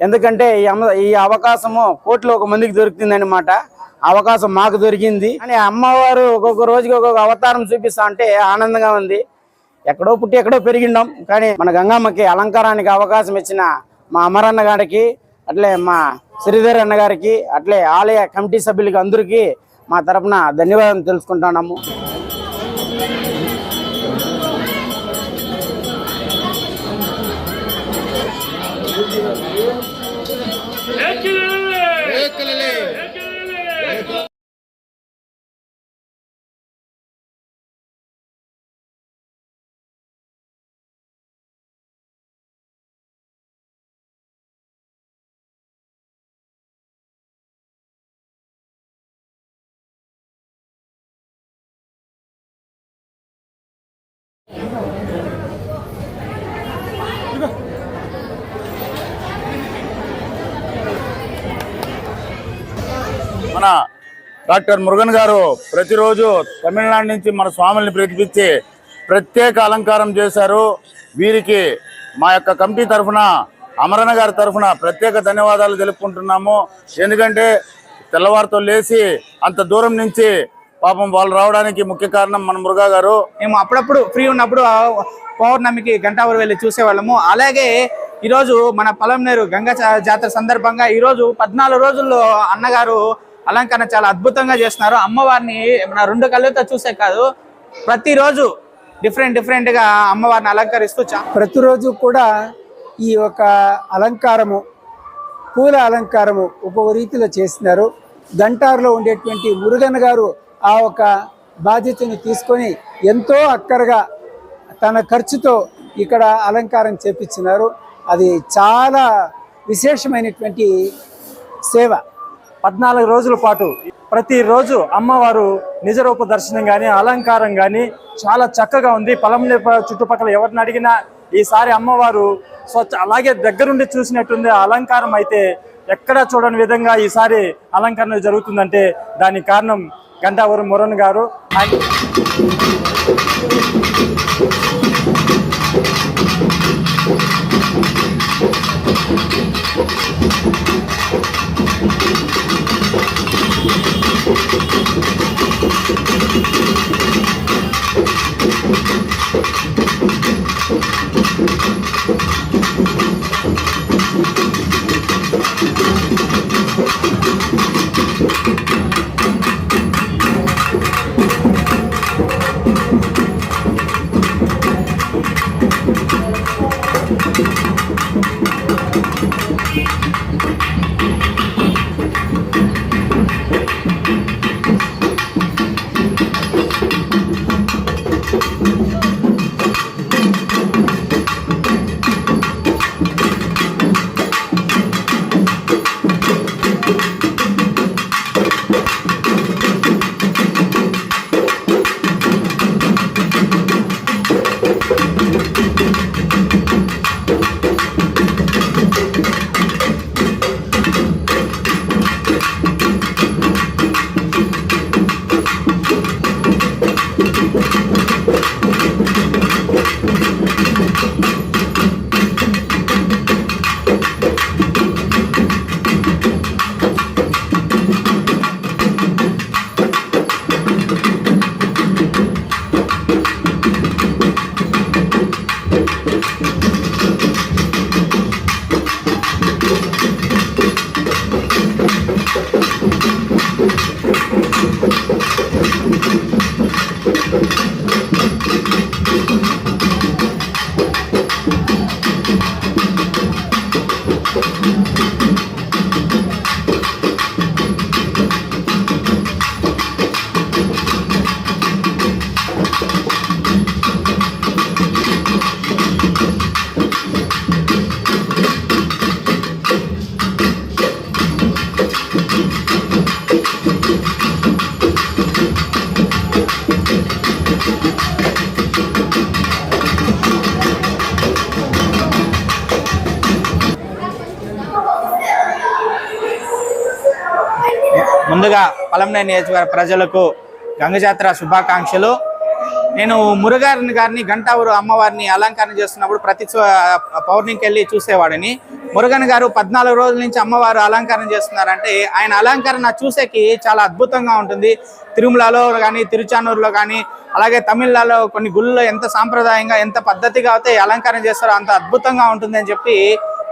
ఎందుకంటే ఈ అవకాశము కోట్లో ఒక మందికి దొరుకుతుందన్నమాట. అవకాశం మాకు దొరికింది అని అమ్మవారు ఒక్కొక్క రోజుకి ఒక్కొక్క అవతారం చూపిస్తా అంటే ఆనందంగా ఉంది. ఎక్కడో పుట్టి ఎక్కడో పెరిగిండాం, కానీ మన గంగమ్మకి అలంకారానికి అవకాశం ఇచ్చిన మా అమరన్న గారికి, అట్లే మా శ్రీధర్ అన్న గారికి, అట్లే ఆలయ కమిటీ సభ్యులకి అందరికీ మా తరపున ధన్యవాదాలు తెలుసుకుంటున్నాము. మన డాక్టర్ మురుగన్ గారు ప్రతిరోజు తమిళనాడు నుంచి మన స్వాముల్ని పిలిపించి ప్రత్యేక అలంకారం చేశారు. వీరికి మా యొక్క కమిటీ తరఫున, అమరన్న గారి తరఫున ప్రత్యేక ధన్యవాదాలు తెలుపుకుంటున్నాము. ఎందుకంటే తెల్లవారితో లేచి అంత దూరం నుంచి పాపం వాళ్ళు రావడానికి ముఖ్య కారణం మన మురుగా గారు. మేము అప్పుడప్పుడు ఫ్రీ ఉన్నప్పుడు పౌర్ణమికి గంటావరం వెళ్ళి చూసేవాళ్ళము. అలాగే ఈరోజు మన పలంనేరు గంగా జాతర సందర్భంగా ఈరోజు 14 రోజుల్లో అన్నగారు అలంకరణ చాలా అద్భుతంగా చేస్తున్నారు. అమ్మవారిని మన 2 కళ్ళతో చూసే కాదు, ప్రతిరోజు డిఫరెంట్ గా అమ్మవారిని అలంకరిస్తూ ప్రతిరోజు కూడా ఈ యొక్క అలంకారము, పూల అలంకారము ఒక్కొక్క రీతిలో చేస్తున్నారు. గంటారులో ఉండేటువంటి మురుగన్ గారు ఆ ఒక బాధ్యతను తీసుకొని ఎంతో అక్కరగా తన ఖర్చుతో ఇక్కడ అలంకారం చేపించినారు. అది చాలా విశేషమైనటువంటి సేవ. 14 రోజుల పాటు ప్రతిరోజు అమ్మవారు నిజరూప దర్శనం కానీ అలంకారం కానీ చాలా చక్కగా ఉంది. పలంనేరు చుట్టుపక్కల ఎవరిని అడిగినా ఈసారి అమ్మవారు అలాగే దగ్గరుండి చూసినట్టుంది. అలంకారం అయితే ఎక్కడా చూడని విధంగా ఈసారి అలంకరణ జరుగుతుందంటే దానికి కారణం గంటావరం మురుగన్ గారు. ముందుగా పలంనేరు నియోజకవర్గ ప్రజలకు గంగ జాతర శుభాకాంక్షలు. నేను మురుగన్ గారిని గంటావరం అమ్మవారిని అలంకరణ చేస్తున్నప్పుడు ప్రతి పౌర్ణమికి వెళ్ళి చూసేవాడిని. మురుగన్ గారు 14 రోజుల నుంచి అమ్మవారు అలంకరణ చేస్తున్నారంటే ఆయన అలంకరణ చూసేకి చాలా అద్భుతంగా ఉంటుంది. తిరుమలలో కానీ, తిరుచానూరులో కానీ, అలాగే తమిళనాడులో కొన్ని గుళ్ళలో ఎంత సాంప్రదాయంగా, ఎంత పద్ధతిగా అయితే అలంకరణ చేస్తారో అంత అద్భుతంగా ఉంటుంది అని చెప్పి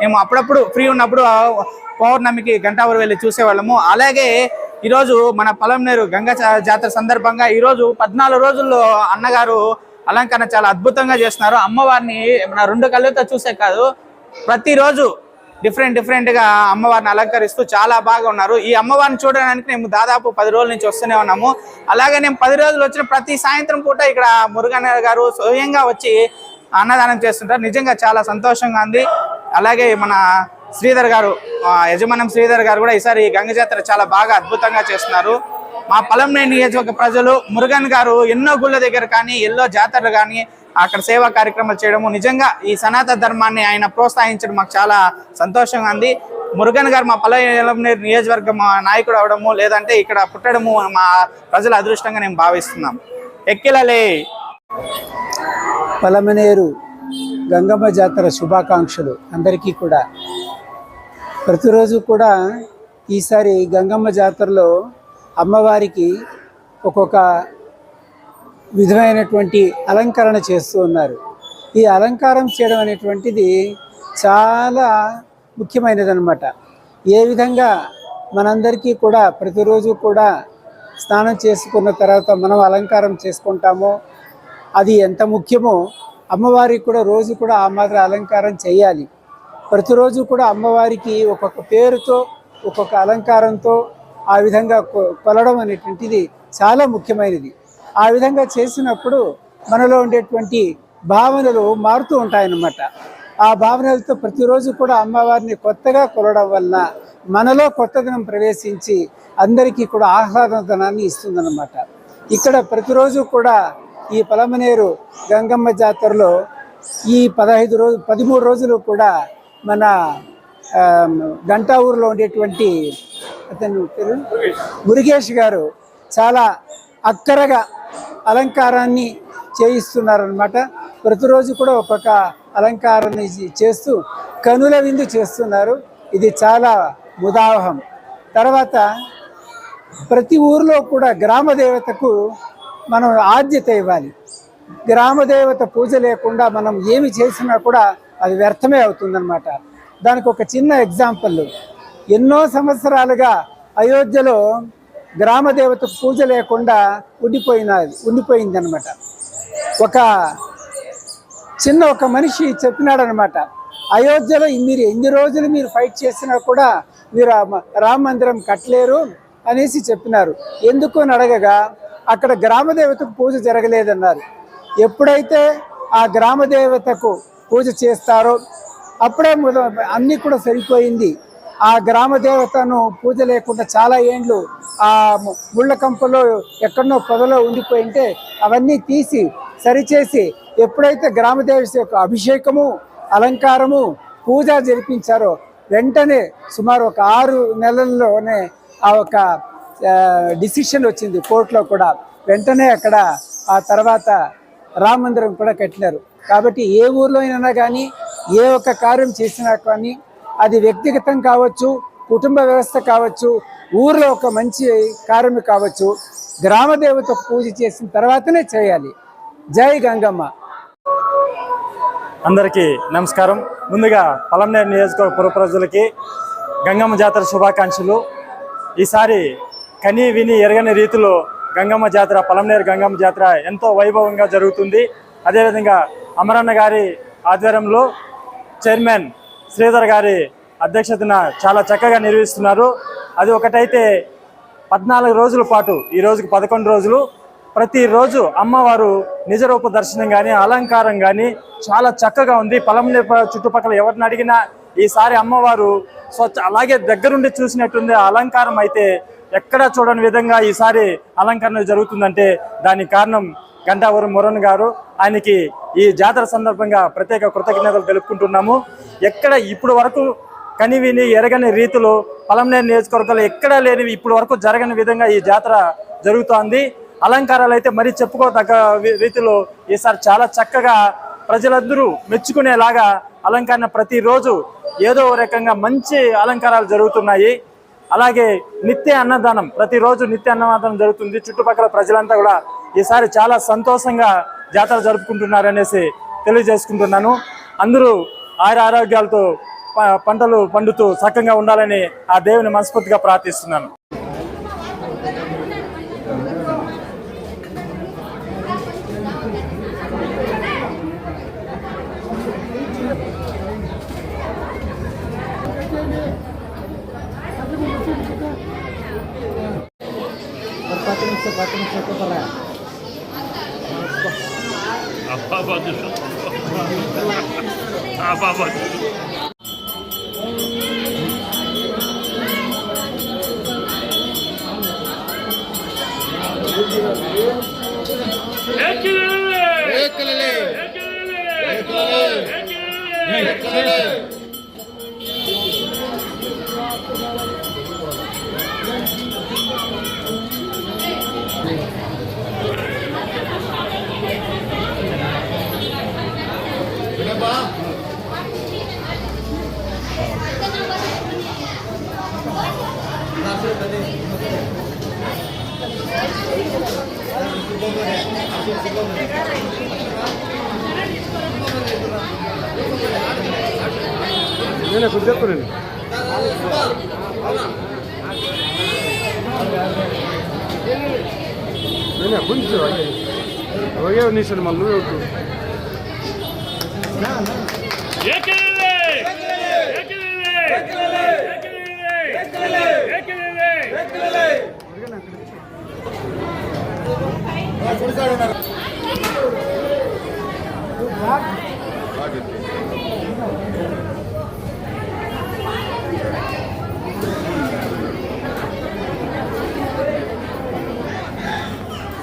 మేము అప్పుడప్పుడు ఫ్రీ ఉన్నప్పుడు పౌర్ణమికి గంటావూరు వెళ్ళి చూసేవాళ్ళము. అలాగే ఈరోజు మన పలంనేరు గంగా జాతర సందర్భంగా ఈరోజు 14 రోజుల్లో అన్నగారు అలంకరణ చాలా అద్భుతంగా చేస్తున్నారు. అమ్మవారిని మన 2 కళ్ళతో చూసే కాదు, ప్రతిరోజు డిఫరెంట్ గా అమ్మవారిని అలంకరిస్తూ చాలా బాగా ఉన్నారు. ఈ అమ్మవారిని చూడడానికి మేము దాదాపు 10 రోజుల నుంచి వస్తూనే ఉన్నాము. అలాగే నేను 10 రోజులు వచ్చిన ప్రతి సాయంత్రం పూట ఇక్కడ మురుగన్ గారు స్వయంగా వచ్చి అన్నదానం చేస్తుంటారు. నిజంగా చాలా సంతోషంగా ఉంది. అలాగే మన శ్రీధర్ గారు, యజమానం శ్రీధర్ గారు కూడా ఈసారి గంగ జాతర చాలా బాగా అద్భుతంగా చేస్తున్నారు. మా పలంనేరు నియోజకవర్గ ప్రజలు మురుగన్ గారు ఎన్నో గుళ్ళ దగ్గర కానీ, ఎన్నో జాతరలు కానీ అక్కడ సేవా కార్యక్రమాలు చేయడము, నిజంగా ఈ సనాతన ధర్మాన్ని ఆయన ప్రోత్సహించడం మాకు చాలా సంతోషంగా ఉంది. మురుగన్ గారు మా పలంనేరు నియోజకవర్గ నాయకుడు అవడము, లేదంటే ఇక్కడ పుట్టడము మా ప్రజల అదృష్టంగా నేను భావిస్తున్నాం. ఎక్కిలలే పలమనేరు గంగమ్మ జాతర శుభాకాంక్షలు అందరికీ కూడా. ప్రతిరోజు కూడా ఈసారి గంగమ్మ జాతరలో అమ్మవారికి ఒక్కొక్క విధమైనటువంటి అలంకరణ చేస్తూ ఉన్నారు. ఈ అలంకారం చేయడం అనేటువంటిది చాలా ముఖ్యమైనదన్నమాట. ఏ విధంగా మనందరికీ కూడా ప్రతిరోజు కూడా స్నానం చేసుకున్న తర్వాత మనం అలంకారం చేసుకుంటామో అది ఎంత ముఖ్యమో అమ్మవారికి కూడా రోజు కూడా ఆ మాదిరి అలంకారం చేయాలి. ప్రతిరోజు కూడా అమ్మవారికి ఒక్కొక్క పేరుతో, ఒక్కొక్క అలంకారంతో ఆ విధంగా కొలడం అనేటువంటిది చాలా ముఖ్యమైనది. ఆ విధంగా చేసినప్పుడు మనలో ఉండేటువంటి భావనలు మారుతూ ఉంటాయన్నమాట. ఆ భావనలతో ప్రతిరోజు కూడా అమ్మవారిని కొత్తగా కొలవడం వలన మనలో కొత్తదనం ప్రవేశించి అందరికీ కూడా ఆహ్లాదనాన్ని ఇస్తుందన్నమాట. ఇక్కడ ప్రతిరోజు కూడా ఈ పలమనేరు గంగమ్మ జాతరలో ఈ 13 రోజులు కూడా మన గంటావూరులో ఉండేటువంటి అతను మురుగేష్ గారు చాలా అక్కరగా అలంకారాన్ని చేయిస్తున్నారనమాట. ప్రతిరోజు కూడా ఒక్కొక్క అలంకారాన్ని చేస్తూ కనుల విందు చేస్తున్నారు. ఇది చాలా ముదావహం. తర్వాత ప్రతి ఊరిలో కూడా గ్రామ దేవతకు మనం ఆద్యత ఇవ్వాలి. గ్రామదేవత పూజ లేకుండా మనం ఏమి చేసినా కూడా అది వ్యర్థమే అవుతుందన్నమాట. దానికి ఒక చిన్న ఎగ్జాంపుల్, ఎన్నో సంవత్సరాలుగా అయోధ్యలో గ్రామదేవత పూజ లేకుండా ఉండిపోయిందనమాట. ఒక మనిషి చెప్పినాడనమాట, అయోధ్యలో మీరు ఎన్ని రోజులు మీరు ఫైట్ చేసినా కూడా మీరు రామ మందిరం కట్టలేరు అనేసి చెప్పినారు. ఎందుకు అని అడగగా అక్కడ గ్రామదేవతకు పూజ జరగలేదన్నారు. ఎప్పుడైతే ఆ గ్రామదేవతకు పూజ చేస్తారో అప్పుడే అన్నీ కూడా సరిపోయింది. ఆ గ్రామదేవతను పూజ లేకుండా చాలా ఏండ్లు ఆ ముళ్ళ కంపలో ఎక్కడనో పొదలో ఉండిపోయింటే అవన్నీ తీసి సరిచేసి ఎప్పుడైతే గ్రామదేవత యొక్క అభిషేకము, అలంకారము, పూజ జరిపించారో వెంటనే సుమారు ఒక 6 నెలల్లోనే ఆ ఒక డిసిషన్ వచ్చింది కోర్టులో కూడా. వెంటనే అక్కడ ఆ తర్వాత రామ మందిరం కూడా కట్టినారు. కాబట్టి ఏ ఊర్లో అయినా కానీ ఏ ఒక్క కార్యం చేసినా కానీ అది వ్యక్తిగతం కావచ్చు, కుటుంబ వ్యవస్థ కావచ్చు, ఊర్లో ఒక మంచి కార్యం కావచ్చు, గ్రామదేవత పూజ చేసిన తర్వాతనే చేయాలి. జై గంగమ్మ. అందరికీ నమస్కారం. ముందుగా పలంనేరు నియోజకవర్గ పుర ప్రజలకి గంగమ్మ జాతర శుభాకాంక్షలు. ఈసారి కని విని ఎరగని రీతిలో గంగమ్మ జాతర, పలంనేరు గంగమ్మ జాతర ఎంతో వైభవంగా జరుగుతుంది. అదేవిధంగా అమరన్న గారి ఆధ్వర్యంలో చైర్మన్ శ్రీధర్ గారి అధ్యక్షతన చాలా చక్కగా నిర్వహిస్తున్నారు. అది ఒకటైతే 14 రోజుల పాటు, ఈ రోజుకి 11 రోజులు, ప్రతిరోజు అమ్మవారు నిజరూప దర్శనం కానీ, అలంకారం కానీ చాలా చక్కగా ఉంది. పలంనేరు చుట్టుపక్కల ఎవరిని అడిగినా ఈసారి అమ్మవారు అలాగే దగ్గరుండి చూసినట్టుంది. అలంకారం అయితే ఎక్కడా చూడని విధంగా ఈసారి అలంకరణ జరుగుతుందంటే దానికి కారణం గంటావూరు మురుగన్ గారు. ఆయనకి ఈ జాతర సందర్భంగా ప్రత్యేక కృతజ్ఞతలు తెలుపుకుంటున్నాము. ఎక్కడ ఇప్పుడు వరకు కనివిని ఎరగని రీతిలో పలంనేరు నియోజకవర్గంలో ఎక్కడా లేనివి ఇప్పుడు వరకు జరగని విధంగా ఈ జాతర జరుగుతోంది. అలంకారాలు అయితే మరీ చెప్పుకోదగ్గ రీతిలో ఈసారి చాలా చక్కగా ప్రజలందరూ మెచ్చుకునేలాగా అలంకరణ ప్రతిరోజు ఏదో ఒక రకంగా మంచి అలంకారాలు జరుగుతున్నాయి. అలాగే నిత్య అన్నదానం, ప్రతిరోజు నిత్య అన్నదానం జరుగుతుంది. చుట్టుపక్కల ప్రజలంతా కూడా ఈసారి చాలా సంతోషంగా జాతర జరుపుకుంటున్నారనేసి తెలియజేసుకుంటున్నాను. అందరూ ఆరోగ్యాలతో పంటలు పండుతూ చక్కగా ఉండాలని ఆ దేవుని మనస్ఫూర్తిగా ప్రార్థిస్తున్నాను.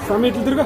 సమీట్లు తిరుగు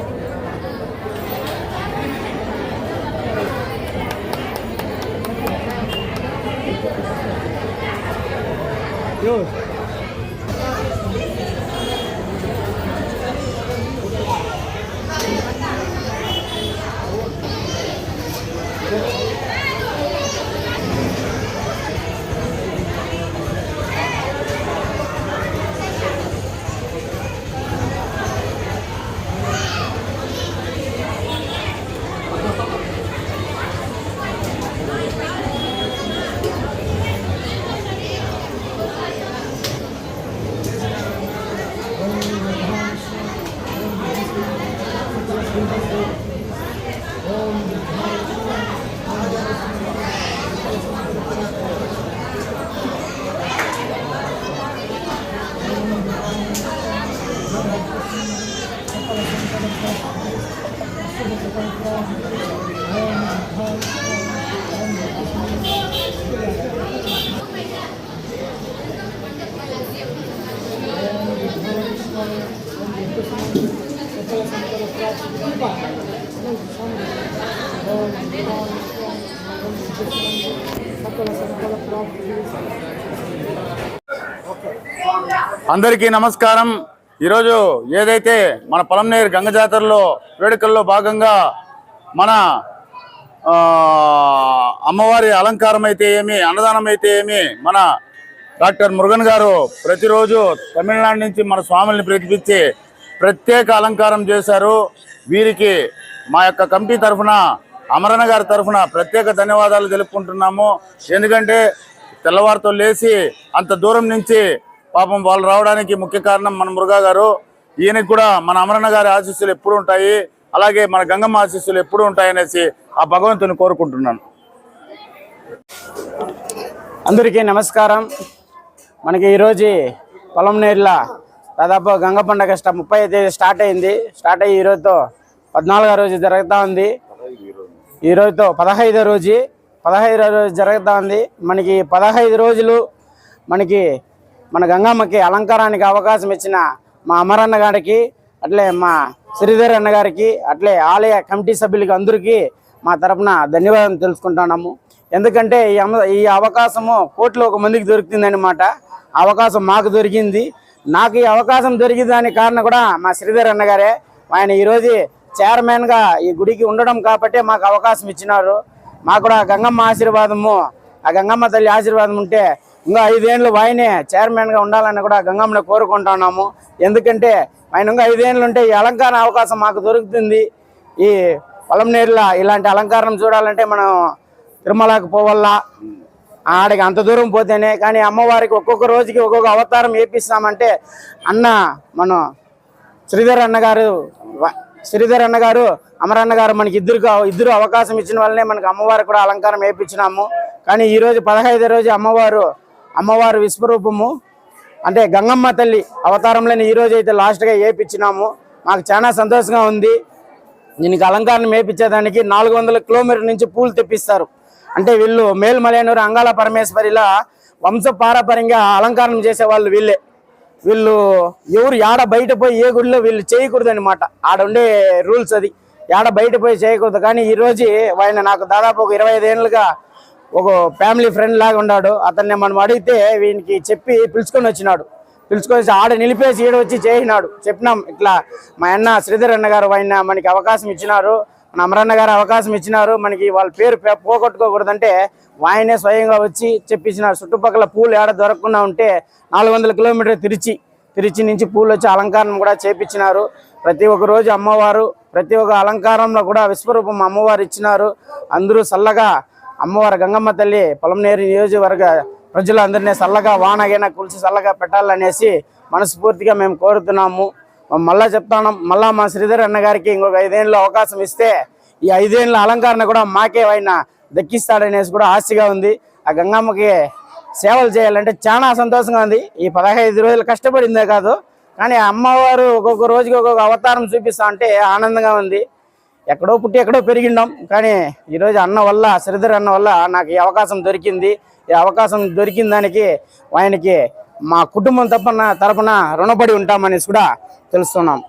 అందరికీ నమస్కారం. ఈరోజు ఏదైతే మన పొలంనేరు గంగ జాతరలో వేడుకల్లో భాగంగా మన అమ్మవారి అలంకారం అయితే ఏమి, అన్నదానం అయితే ఏమి, మన డాక్టర్ మురుగన్ గారు ప్రతిరోజు తమిళనాడు నుంచి మన స్వాముల్ని పిలిపించి ప్రత్యేక అలంకారం చేశారు. వీరికి మా యొక్క కమిటీ తరఫున, అమరన్న గారి తరఫున ప్రత్యేక ధన్యవాదాలు తెలుపుకుంటున్నాము. ఎందుకంటే తెల్లవారితో లేచి అంత దూరం నుంచి పాపం వాళ్ళు రావడానికి ముఖ్య కారణం మన మురుగా గారు. ఈయనకి కూడా మన అమరన్న గారి ఆశీస్సులు ఎప్పుడు ఉంటాయి, అలాగే మన గంగమ్మ ఆశీస్సులు ఎప్పుడు ఉంటాయనేసి ఆ భగవంతుని కోరుకుంటున్నాను. అందరికీ నమస్కారం. మనకి ఈరోజు పొలంనేరుల దాదాపు గంగ పండుగ 30వ తేదీ స్టార్ట్ అయింది. స్టార్ట్ అయ్యి ఈరోజుతో 14వ రోజు జరుగుతూ ఉంది. ఈరోజుతో 15వ రోజు జరుగుతూ ఉంది. మనకి 15 రోజులు మనకి మన గంగమ్మకి అలంకారానికి అవకాశం ఇచ్చిన మా అమరన్న గారికి, అట్లే మా శ్రీధర్ అన్న గారికి, అట్లే ఆలయ కమిటీ సభ్యులకి అందరికీ మా తరపున ధన్యవాదాలు తెలుసుకుంటున్నాము. ఎందుకంటే ఈ అవకాశము కోట్లో ఒక మందికి దొరుకుతుందన్నమాట. అవకాశం మాకు దొరికింది. నాకు ఈ అవకాశం దొరికిన దానికి కారణం కూడా మా శ్రీధర్ అన్న గారే. ఆయన ఈరోజు చైర్మన్గా ఈ గుడికి ఉండడం కాబట్టి మాకు అవకాశం ఇచ్చినారు. మాకు కూడా గంగమ్మ ఆశీర్వాదము ఆ గంగమ్మ తల్లి ఆశీర్వాదం ఉంటే ఇంకా 5 ఏళ్ళు ఆయనే చైర్మన్గా ఉండాలని కూడా గంగమ్మని కోరుకుంటున్నాము. ఎందుకంటే ఆయన ఇంకా 5 ఏళ్ళు ఉంటే ఈ అలంకరణ అవకాశం మాకు దొరుకుతుంది. ఈ పొలంనేరులో ఇలాంటి అలంకారం చూడాలంటే మనం తిరుమలకు పోవాలా, ఆడికి అంత దూరం పోతేనే. కానీ అమ్మవారికి ఒక్కొక్క రోజుకి ఒక్కొక్క అవతారం వేపిస్తామంటే అన్న మనం శ్రీధర్ అన్న గారు అమరన్న గారు మనకి ఇద్దరు అవకాశం ఇచ్చిన వల్లనే మనకి అమ్మవారికి కూడా అలంకారం వేయించినాము. కానీ ఈరోజు 15వ రోజు అమ్మవారు విశ్వరూపము అంటే గంగమ్మ తల్లి అవతారంలోనే ఈరోజు అయితే లాస్ట్గా వేయించినాము. మాకు చాలా సంతోషంగా ఉంది. దీనికి అలంకారం వేయించేదానికి 400 కిలోమీటర్ల నుంచి పూలు తెప్పిస్తారు. అంటే వీళ్ళు మేల్మలైనూరు అంగాల పరమేశ్వరిలా వంశపారపర్యంగా అలంకారం చేసేవాళ్ళు వీళ్ళు ఎవరు ఆడ బయట పోయి ఏ గుడిలో వీళ్ళు చేయకూడదు అనమాట. ఆడ ఉండే రూల్స్ అది, ఆడ బయట పోయి చేయకూడదు. కానీ ఈరోజు ఆయన నాకు దాదాపు ఒక 25 ఏళ్ళుగా ఒక ఫ్యామిలీ ఫ్రెండ్ లాగా ఉన్నాడు. అతన్ని మనం అడిగితే వీనికి చెప్పి పిలుచుకొని వచ్చి ఆడ నిలిపేసి ఈడ వచ్చి చేసినాడు. చెప్పినాం ఇట్లా మా అన్న శ్రీధర్ అన్న గారు ఆయన మనకి అవకాశం ఇచ్చినారు, మన అమరన్న గారు అవకాశం ఇచ్చినారు, మనకి వాళ్ళ పేరు పోగొట్టుకోకూడదంటే ఆయనే స్వయంగా వచ్చి చెప్పించినారు. చుట్టుపక్కల పూలు ఏడ దొరకకుండా ఉంటే 400 కిలోమీటర్ తిరిచి నుంచి పూలు వచ్చి అలంకారం కూడా చేపించినారు. ప్రతి ఒక్క రోజు అమ్మవారు ప్రతి ఒక్క అలంకారంలో కూడా విశ్వరూపం అమ్మవారు ఇచ్చినారు. అందరూ చల్లగా అమ్మవారు గంగమ్మ తల్లి పొలంనేరు నియోజకవర్గ ప్రజలందరినీ చల్లగా వానగైనా కులిసి చల్లగా పెట్టాలనేసి మనస్ఫూర్తిగా మేము కోరుతున్నాము. మళ్ళా చెప్తాను, మళ్ళా మా శ్రీధర్ అన్న గారికి ఇంకొక 5 ఏళ్ళు అవకాశం ఇస్తే ఈ 5 ఏళ్ళ అలంకరణ కూడా మాకే ఆయన దక్కిస్తాడనేసి కూడా ఆశగా ఉంది. ఆ గంగమ్మకి సేవలు చేయాలంటే చాలా సంతోషంగా ఉంది. ఈ 15 రోజులు కష్టపడిందే కాదు, కానీ అమ్మవారు ఒక్కొక్క రోజుకి ఒక్కొక్క అవతారం చూపిస్తా అంటే ఆనందంగా ఉంది. ఎక్కడో పుట్టి ఎక్కడో పెరిగిండాం, కానీ ఈరోజు అన్న వల్ల శ్రీధర్ అన్న వల్ల నాకు ఈ అవకాశం దొరికింది. ఈ అవకాశం దొరికిన దానికి ఆయనకి మా కుటుంబం తరపున రుణపడి ఉంటామనేసి కూడా తెలుస్తున్నాం.